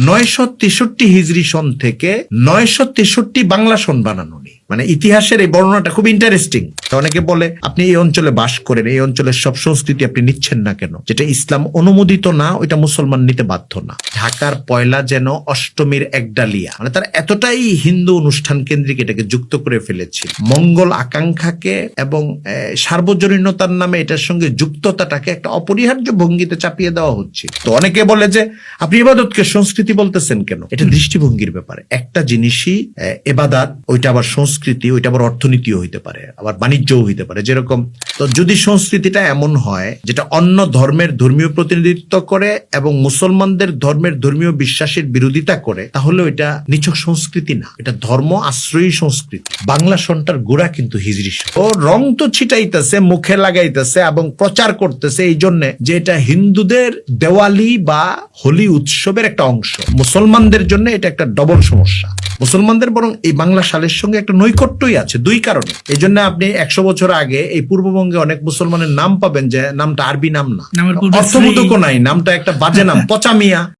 963 হিজরি সন থেকে 963 বাংলা সন বানানো নেই। মানে ইতিহাসের এই বর্ণনাটা খুব ইন্টারেস্টিং। অনেকে বলে আপনি এই অঞ্চলে বাস করেন, এই অঞ্চলের সব সংস্কৃতি আপনি নিচ্ছেন না কেন? যেটা ইসলাম অনুমোদিত না ওইটা মুসলমান নিতে বাধ্য না। ঢাকার পয়লা যেন অষ্টমীর একডালিয়া, মানে তারা এতটাই হিন্দু অনুষ্ঠান কেন্দ্রিক এটাকে যুক্ত করে ফেলেছে। মঙ্গল আকাঙ্ক্ষাকে এবং সার্বজনীনতার নামে এটার সঙ্গে যুক্ততাটাকে একটা অপরিহার্য ভঙ্গিতে চাপিয়ে দেওয়া হচ্ছে। তো অনেকে বলে যে আপনি ইবাদতকে সংস্কৃতি বলতেছেন কেন? এটা দৃষ্টিভঙ্গির ব্যাপারে। একটা জিনিসই ইবাদত, ওইটা আবার সংস্কৃতি, ওইটা আবার অর্থনীতিও হইতে পারে, আবার বাণিজ্যও হইতে পারে। যেরকম তো যদি সংস্কৃতিটা এমন হয় যেটা অন্য ধর্মের ধর্মীয় প্রতিনিধিত্ব করে এবং মুসলমানদের ধর্মের ধর্মীয় বিশ্বাসের বিরোধিতা করে, তাহলে ওইটা নিছক সংস্কৃতি না, এটা ধর্ম আশ্রয়ী সংস্কৃতি। বাংলা সনটার গোড়া কিন্তু হিজরি সন। ও রং তো ছিটাইতেছে, মুখে লাগাইতেছে এবং প্রচার করতেছে এই জন্য যে এটা হিন্দুদের দেওয়ালি বা হোলি উৎসবের একটা অংশ। মুসলমানদের জন্য এটা একটা ডবল সমস্যা। মুসলমানদের বরং এই বাংলা সালের সঙ্গে একটা নৈকট্যই আছে দুই কারণে। এই জন্য আপনি 100 বছর আগে এই পূর্ববঙ্গে অনেক মুসলমানের নাম পাবেন যে নামটা আরবি নাম না, অর্থবোধকও নাই, নামটা একটা বাজে নাম, পচামিয়া।